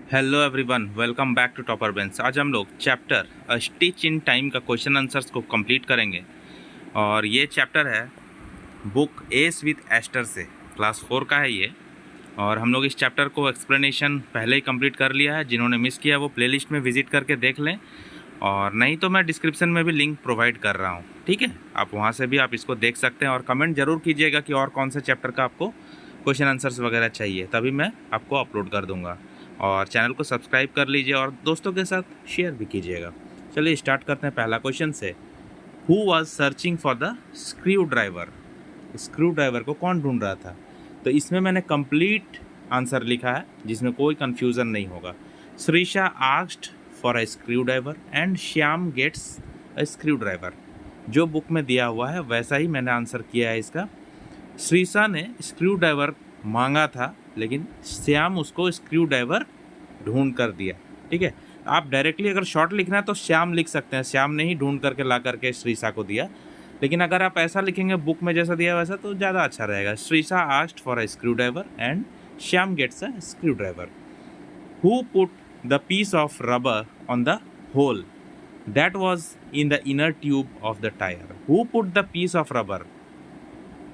Hello everyone, welcome back to Topper Bench. आज हम लोग चैप्टर स्टिच इन टाइम का क्वेश्चन आंसर्स को कंप्लीट करेंगे। और ये चैप्टर है बुक एस विथ एस्टर से, क्लास 4 का है ये। और हम लोग इस चैप्टर को एक्सप्लेनेशन पहले ही कंप्लीट कर लिया है। जिन्होंने मिस किया वो प्लेलिस्ट में विजिट करके देख लें, और नहीं तो मैं डिस्क्रिप्शन में भी लिंक प्रोवाइड कर रहा हूँ। ठीक है, आप वहाँ से भी आप इसको देख सकते हैं। और कमेंट ज़रूर कीजिएगा कि और कौन से चैप्टर का आपको क्वेश्चन आंसर्स वगैरह चाहिए, तभी मैं आपको अपलोड कर दूँगा। और चैनल को सब्सक्राइब कर लीजिए और दोस्तों के साथ शेयर भी कीजिएगा। चलिए स्टार्ट करते हैं पहला क्वेश्चन से। Who was searching for the screw driver? Screw driver को कौन ढूंढ रहा था? तो इसमें मैंने कंप्लीट आंसर लिखा है जिसमें कोई कंफ्यूजन नहीं होगा। Shreesha asked for a screwdriver and Shyam gets a screwdriver. जो बुक में दिया हुआ है वैसा ही मैंने आंसर किया है इसका। श्रीषा ने स्क्रू ड्राइवर मांगा था, लेकिन श्याम उसको स्क्रू ड्राइवर ढूंढ कर दिया। ठीक है, आप डायरेक्टली अगर शॉर्ट लिखना है तो श्याम लिख सकते हैं, श्याम ने ही ढूंढ करके ला करके श्रीषा को दिया। लेकिन अगर आप ऐसा लिखेंगे बुक में जैसा दिया वैसा तो ज़्यादा अच्छा रहेगा। Shreesha asked for a screwdriver and Shyam gets a screwdriver. Who put the piece of rubber on the hole that was in the inner tube of the tyre? Who put the piece of rubber?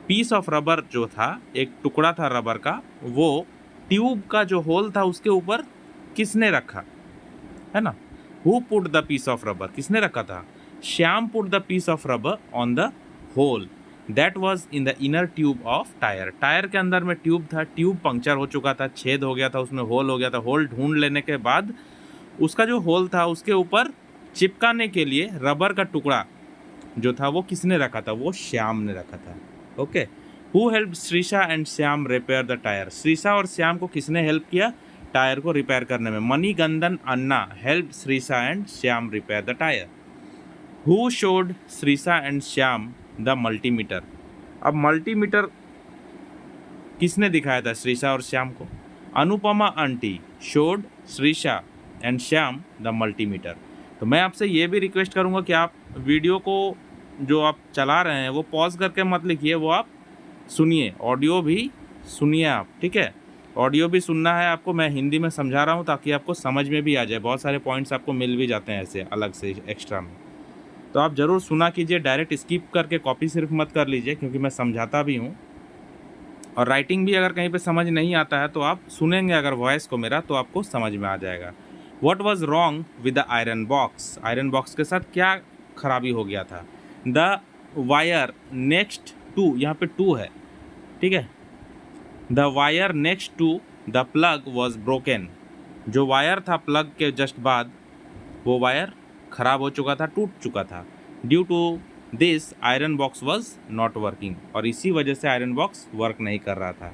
Piece of rubber जो था, एक टुकड़ा था rubber का, वो tube का जो whole था उसके ऊपर किसने रखा, है ना? Who put the piece of rubber, किसने रखा था? Shyam put the piece of rubber on the hole that was in the inner tube of tyre. Tyre के अंदर में ट्यूब था, ट्यूब पंक्चर हो चुका था, छेद हो गया था, उसमें होल हो गया था। होल ढूंढ लेने के बाद उसका जो होल था उसके ऊपर चिपकाने के लिए रबर का टुकड़ा जो था वो किसने रखा था? वो श्याम ने रखा था। Okay, who help Shrisha and Shyam repair the tyre? Shrisha और श्याम को किसने हेल्प किया टायर को रिपेयर करने में? Manigandhan anna help Shrisha and Shyam repair the tyre. Who showed Shrisha and Shyam the multimeter? अब मल्टीमीटर किसने दिखाया था श्रीषा और श्याम को? Anupama aunty showed Shrisha and Shyam the multimeter. तो मैं आपसे ये भी रिक्वेस्ट करूँगा कि आप वीडियो को जो आप चला रहे हैं वो पॉज करके मत लिखिए, वो आप सुनिए, ऑडियो भी सुनिए आप। ठीक है, ऑडियो भी सुनना है आपको। मैं हिंदी में समझा रहा हूँ ताकि आपको समझ में भी आ जाए। बहुत सारे पॉइंट्स आपको मिल भी जाते हैं ऐसे अलग से एक्स्ट्रा में, तो आप ज़रूर सुना कीजिए। डायरेक्ट स्किप करके कॉपी सिर्फ मत कर लीजिए, क्योंकि मैं समझाता भी हूँ। और राइटिंग भी अगर कहीं पे समझ नहीं आता है तो आप सुनेंगे अगर वॉइस को मेरा, तो आपको समझ में आ जाएगा। What was wrong with the iron box? Iron box के साथ क्या खराबी हो गया था? द वायर नेक्स्ट टू, यहाँ पे टू है, ठीक है। The wire next to the plug was broken. जो वायर था प्लग के जस्ट बाद, वो वायर खराब हो चुका था, टूट चुका था। Due to this iron box was not working, और इसी वजह से आयरन बॉक्स वर्क नहीं कर रहा था।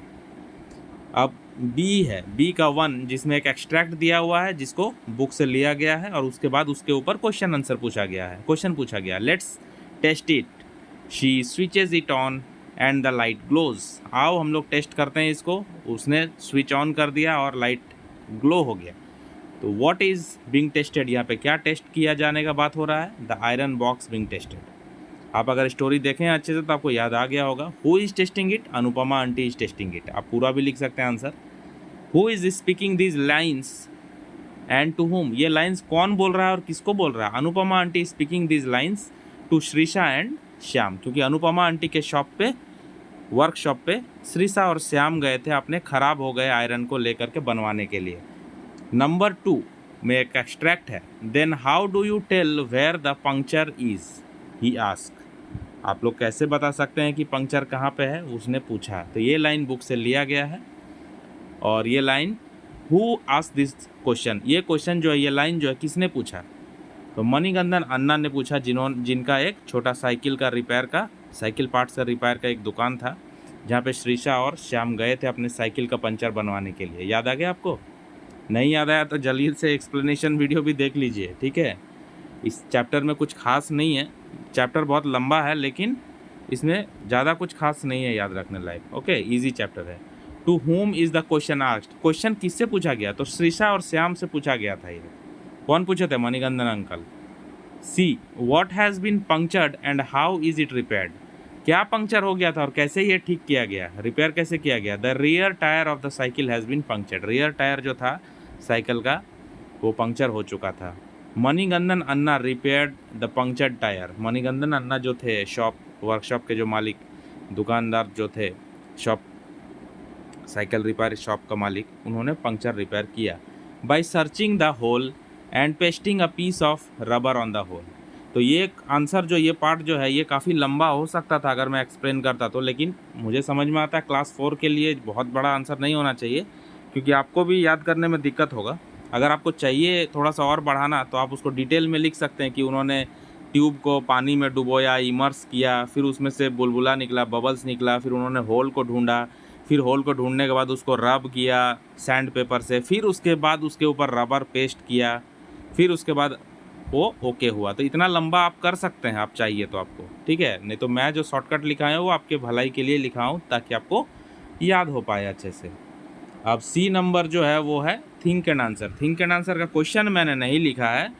अब बी है, बी का 1 जिसमें एक एक्सट्रैक्ट दिया हुआ है जिसको बुक से लिया गया है, और उसके बाद उसके ऊपर क्वेश्चन आंसर पूछा गया है। क्वेश्चन पूछा गया, let's test it, she switches it on and the light glows. आओ हम लोग टेस्ट करते हैं इसको। उसने स्विच ऑन कर दिया और लाइट ग्लो हो गया। तो व्हाट इज बिंग टेस्टेड? यहाँ पे क्या टेस्ट किया जाने का बात हो रहा है? The iron box being tested. आप अगर स्टोरी देखें अच्छे से तो आपको याद आ गया होगा। Who is testing it? Anupama aunty is testing it. आप पूरा भी लिख सकते हैं answer. Who is speaking these lines and to whom? ये लाइन्स कौन बोल रहा है और किसको बोल रहा है? Anupama aunty speaking these lines to Shreesha and Shyam, क्योंकि अनुपमा आंटी के शॉप पे, वर्कशॉप पे श्रीषा और श्याम गए थे अपने ख़राब हो गए आयरन को लेकर के बनवाने के लिए। नंबर 2 में एक एक्सट्रैक्ट है, then how do you tell where the puncture is, he asks. आप लोग कैसे बता सकते हैं कि पंक्चर कहाँ पे है? उसने पूछा। तो ये लाइन बुक से लिया गया है। और ये line who ask this question, ये क्वेश्चन जो है, ये लाइन जो है किसने पूछा? तो मणिगंधन अन्ना ने पूछा, जिनका एक छोटा साइकिल का रिपेयर का, साइकिल पार्ट्स का रिपेयर का एक दुकान था, जहाँ पे श्रीषा और श्याम गए थे अपने साइकिल का पंचर बनवाने के लिए। याद आ गया आपको? नहीं याद आया तो जल्दी से एक्सप्लेनेशन वीडियो भी देख लीजिए। ठीक है, इस चैप्टर में कुछ खास नहीं है, चैप्टर बहुत लंबा है लेकिन इसमें ज़्यादा कुछ खास नहीं है याद रखने लायक। ओके, इजी चैप्टर है। To whom is the question asked? Question किससे पूछा गया? तो श्रीषा और श्याम से पूछा गया था। ये कौन पूछे थे? Manigandhan uncle. See, what has been punctured and how is it repaired? क्या पंक्चर हो गया था और कैसे ये ठीक किया गया, रिपेयर कैसे किया गया? The rear tyre of the cycle has been punctured. Rear tyre जो था साइकिल का वो पंक्चर हो चुका था। Manigandan anna repaired the punctured tyre. Manigandan anna जो थे वर्कशॉप के जो मालिक, दुकानदार जो थे, शॉप साइकिल रिपेयर शॉप का मालिक, उन्होंने पंक्चर रिपेयर किया। By searching the hole and pasting a piece of rubber on the hole. तो ये आंसर जो ये पार्ट जो है ये काफ़ी लंबा हो सकता था अगर मैं एक्सप्लेन करता तो, लेकिन मुझे समझ में आता है क्लास 4 के लिए बहुत बड़ा आंसर नहीं होना चाहिए, क्योंकि आपको भी याद करने में दिक्कत होगा। अगर आपको चाहिए थोड़ा सा और बढ़ाना तो आप उसको डिटेल में लिख सकते हैं कि उन्होंने ट्यूब को पानी में डुबोया, इमर्स किया, फिर उसमें से बुलबुला निकला, बबल्स निकला, फिर उन्होंने होल को ढूंढा, फिर होल को ढूंढने के बाद उसको रब किया सैंड पेपर से, फिर उसके बाद उसके ऊपर रबर पेस्ट किया, फिर उसके बाद वो ओके हुआ। तो इतना लंबा आप कर सकते हैं आप चाहिए तो आपको, ठीक है। नहीं तो मैं जो शॉर्टकट लिखा है वो आपके भलाई के लिए लिखा हूँ ताकि आपको याद हो पाए अच्छे से। अब सी नंबर जो है वो है think and answer. Think and answer का क्वेश्चन मैंने नहीं लिखा है,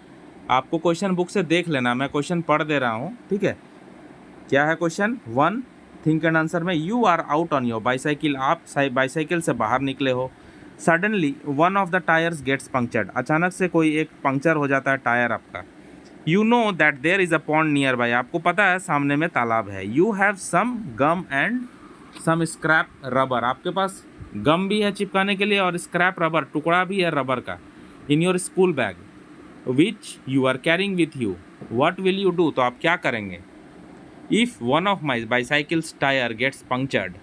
आपको क्वेश्चन बुक से देख लेना, मैं क्वेश्चन पढ़ दे रहा हूँ, ठीक है। क्या है क्वेश्चन 1 थिंक एंड आंसर में? You are out on your bicycle, आप बाईसाइकिल से बाहर निकले हो। Suddenly one of the tyres gets punctured, अचानक से कोई एक पंक्चर हो जाता है टायर आपका। You know that there is a pond nearby, आपको पता है सामने में तालाब है। You have some gum and some scrap rubber, आपके पास गम भी है चिपकाने के लिए और स्क्रैप रबर, टुकड़ा भी है रबर का, in your school bag which you are carrying with you. What will you do, तो आप क्या करेंगे? If one of my bicycles tyre gets punctured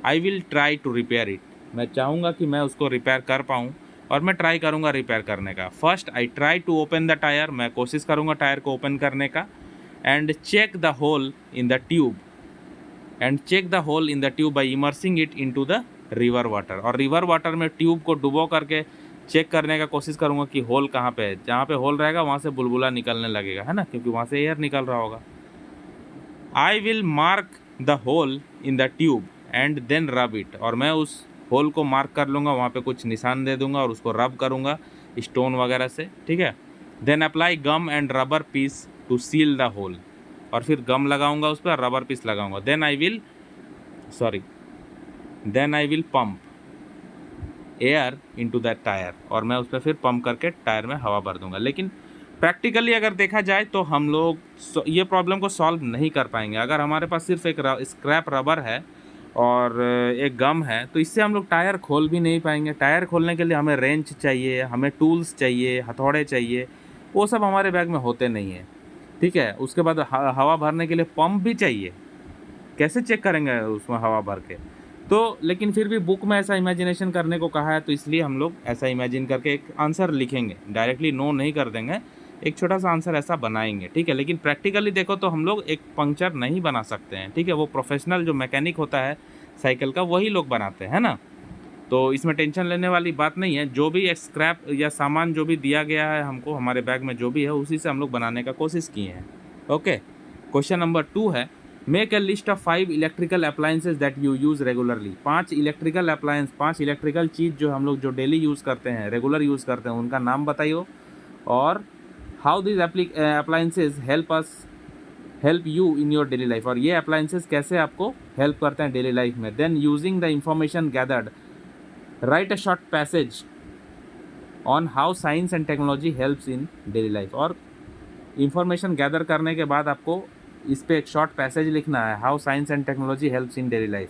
I will try to repair it, मैं चाहूँगा कि मैं उसको रिपेयर कर पाऊँ और मैं ट्राई करूँगा रिपेयर करने का। First I try to open the tyre, मैं कोशिश करूँगा टायर को ओपन करने का। And check the hole in the tube, and check the hole in the tube by immersing it into the river water, और river water में tube को डुबो करके चेक करने का कोशिश करूँगा कि होल कहाँ पे है। जहाँ पे होल रहेगा वहाँ से बुलबुला निकलने लगेगा, है ना, क्योंकि वहाँ से एयर निकल रहा होगा। I will mark the hole in the tube and then rub it, और मैं उस होल को मार्क कर लूँगा, वहाँ पे कुछ निशान दे दूँगा और उसको रब करूँगा स्टोन वगैरह से, ठीक है। Then apply gum and rubber piece to seal the hole, और फिर गम लगाऊंगा उस पर, रबर पीस लगाऊंगा। Then I will pump air into that tyre, और मैं उस पर फिर पंप करके टायर में हवा भर दूंगा। लेकिन प्रैक्टिकली अगर देखा जाए तो हम लोग ये प्रॉब्लम को सॉल्व नहीं कर पाएंगे। अगर हमारे पास सिर्फ एक स्क्रैप रबर है और एक गम है तो इससे हम लोग टायर खोल भी नहीं पाएंगे। टायर खोलने के लिए हमें रेंच चाहिए, हमें टूल्स चाहिए, हथौड़े चाहिए, वो सब हमारे बैग में होते नहीं हैं, ठीक है। उसके बाद हवा भरने के लिए पंप भी चाहिए, कैसे चेक करेंगे उसमें हवा भर के? तो लेकिन फिर भी बुक में ऐसा इमेजिनेशन करने को कहा है तो इसलिए हम लोग ऐसा इमेजिन करके एक आंसर लिखेंगे, डायरेक्टली नो नहीं कर देंगे, एक छोटा सा आंसर ऐसा बनाएंगे, ठीक है। लेकिन प्रैक्टिकली देखो तो हम लोग एक पंक्चर नहीं बना सकते हैं, ठीक है। वो प्रोफेशनल जो मैकेनिक होता है साइकिल का वही लोग बनाते हैं ना, तो इसमें टेंशन लेने वाली बात नहीं है। जो भी स्क्रैप या सामान जो भी दिया गया है हमको हमारे बैग में जो भी है उसी से हम लोग बनाने का कोशिश किए हैं, ओके। क्वेश्चन नंबर 2 है make a list of 5 electrical appliances that you use regularly. 5 electrical appliance, 5 electrical चीज़ जो हम लोग जो डेली यूज़ करते हैं, रेगुलर यूज़ करते हैं, उनका नाम बताइए, और how this appliances help you in your daily life, और ये अप्लायंसेज कैसे आपको हेल्प करते हैं डेली लाइफ में। Then using the information gathered write a short passage on how science and technology helps in daily life, और information gather करने के बाद आपको इस पर एक शॉर्ट पैसेज लिखना है, how science and technology helps in daily life.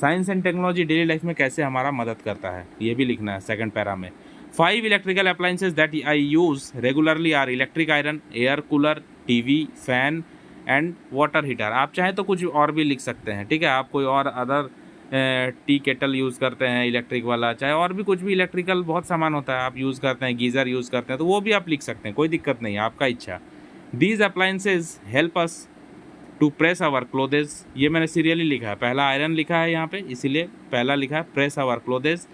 Science and technology daily life में कैसे हमारा मदद करता है ये भी लिखना है सेकंड पैरा में। 5 electrical appliances that I use regularly are electric iron, air cooler, TV, fan and water heater. आप चाहें तो कुछ और भी लिख सकते हैं, ठीक है। आप कोई और अदर टी केटल यूज़ करते हैं इलेक्ट्रिक वाला, चाहे और भी कुछ भी इलेक्ट्रिकल बहुत सामान होता है आप यूज़ करते हैं, गीज़र यूज़ करते हैं, तो वो भी आप लिख सकते हैं, कोई दिक्कत नहीं है, आपका इच्छा। These appliances help us to press our clothes, ये मैंने सीरियली लिखा है, पहला आयरन लिखा है यहाँ पे इसीलिए पहला लिखा है press our clothes.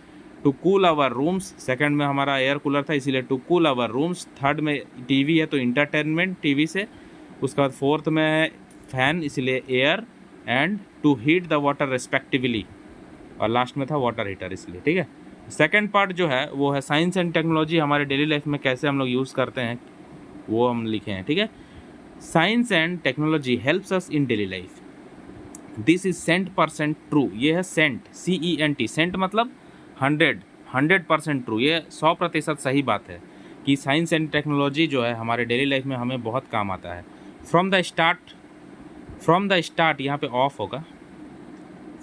To cool our rooms, second में हमारा एयर कूलर था इसीलिए to cool our rooms. Third में टीवी है तो इंटरटेनमेंट टीवी से। उसके बाद फोर्थ में फैन इसीलिए air, and to heat the water respectively, और लास्ट में था वाटर हीटर इसलिए, ठीक है। सेकंड पार्ट जो है वो है साइंस एंड टेक्नोलॉजी हमारे डेली लाइफ में कैसे हम लोग यूज़ करते हैं वो हम लिखे हैं, ठीक है। Science and technology helps us in daily life, this is 100% true, ये है सेंट, CENT, सेंट मतलब 100, 100% ट्रू, ये 100% सही बात है कि साइंस एंड टेक्नोलॉजी जो है हमारे डेली लाइफ में हमें बहुत काम आता है। फ्रॉम द स्टार्ट यहाँ पे ऑफ होगा।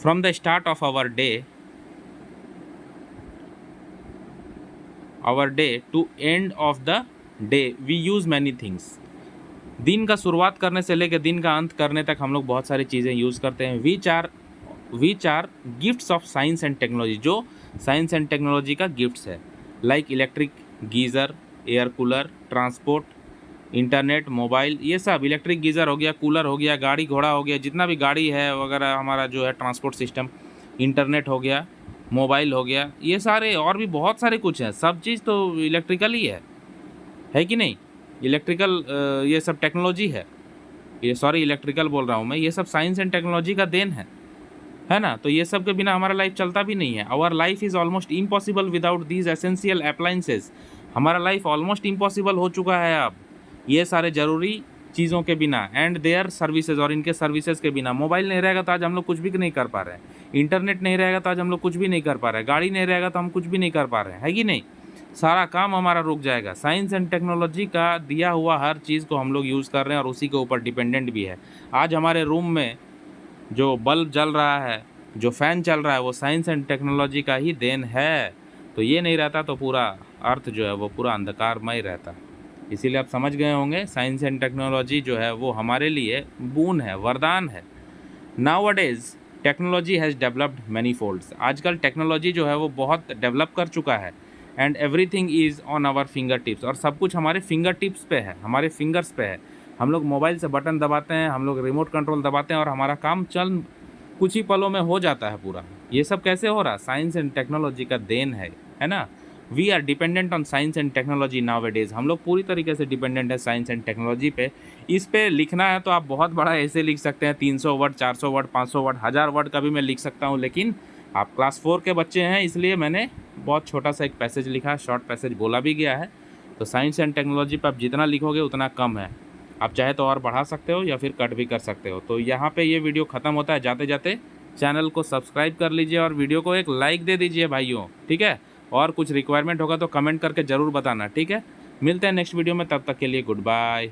From the start of our day to end of the day we use many things. दिन का शुरुआत करने से लेकर दिन का अंत करने तक हम लोग बहुत सारी चीज़ें यूज़ करते हैं। Which are gifts of science and technology, जो साइंस एंड टेक्नोलॉजी का गिफ्ट्स है। Like electric geyser, air cooler, transport, internet, mobile, ये सब। इलेक्ट्रिक गीज़र हो गया, कूलर हो गया, गाड़ी घोड़ा हो गया, जितना भी गाड़ी है वगैरह हमारा जो है ट्रांसपोर्ट सिस्टम, इंटरनेट हो गया, मोबाइल हो गया, ये सारे और भी बहुत सारे कुछ हैं। सब चीज़ तो इलेक्ट्रिकल ही है कि नहीं? इलेक्ट्रिकल ये सब टेक्नोलॉजी है। इलेक्ट्रिकल बोल रहा हूँ मैं, ये सब साइंस एंड टेक्नोलॉजी का देन है ना? तो ये सब के बिना हमारा लाइफ चलता भी नहीं है। Our life is almost impossible without these essential appliances. हमारा लाइफ ऑलमोस्ट इम्पॉसिबल हो चुका है अब ये सारे ज़रूरी चीज़ों के बिना, एंड देयर सर्विसेज, और इनके सर्विसेज के बिना। मोबाइल नहीं रहेगा तो आज हम लोग कुछ भी नहीं कर पा रहे हैं, इंटरनेट नहीं रहेगा तो आज हम लोग कुछ भी नहीं कर पा रहे हैं, गाड़ी नहीं रहेगा तो हम कुछ भी नहीं कर पा रहे हैं, है कि नहीं? सारा काम हमारा रुक जाएगा। साइंस एंड टेक्नोलॉजी का दिया हुआ हर चीज़ को हम लोग यूज़ कर रहे हैं और उसी के ऊपर डिपेंडेंट भी है। आज हमारे रूम में जो बल्ब जल रहा है, जो फ़ैन चल रहा है, वो साइंस एंड टेक्नोलॉजी का ही देन है। तो ये नहीं रहता तो पूरा अर्थ जो है वो पूरा अंधकारमय रहता। इसीलिए आप समझ गए होंगे साइंस एंड टेक्नोलॉजी जो है वो हमारे लिए बून है, वरदान है। Nowadays technology has developed many folds. आजकल टेक्नोलॉजी जो है वो बहुत डेवलप कर चुका है। And everything is on our finger tips, और सब कुछ हमारे फिंगर टिप्स पे है, हमारे फिंगर्स पे है। हम लोग मोबाइल से बटन दबाते हैं, हम लोग रिमोट कंट्रोल दबाते हैं और हमारा काम चल कुछ ही पलों में हो जाता है पूरा। ये सब कैसे हो रहा? साइंस एंड टेक्नोलॉजी का देन है ना? We are dependent on science and technology nowadays. हम लोग पूरी तरीके से डिपेंडेंट है साइंस एंड टेक्नोलॉजी पे। इस पे लिखना है तो आप बहुत बड़ा ऐसे लिख सकते हैं, 300 वर्ड, 400 वर्ड, 500 वर्ड, 1000 वर्ड का भी मैं लिख सकता हूँ, लेकिन आप क्लास 4 के बच्चे हैं इसलिए मैंने बहुत छोटा सा एक पैसेज लिखा, शॉर्ट पैसेज बोला भी गया है। तो साइंस एंड टेक्नोलॉजी पर आप जितना लिखोगे उतना कम है। आप चाहे तो और बढ़ा सकते हो या फिर कट भी कर सकते हो। तो यहाँ पे ये वीडियो ख़त्म होता है। जाते जाते चैनल को सब्सक्राइब कर लीजिए और वीडियो को एक लाइक दे दीजिए भाइयों, ठीक है? और कुछ रिक्वायरमेंट होगा तो कमेंट करके ज़रूर बताना, ठीक है? मिलते हैं नेक्स्ट वीडियो में, तब तक के लिए गुड बाय।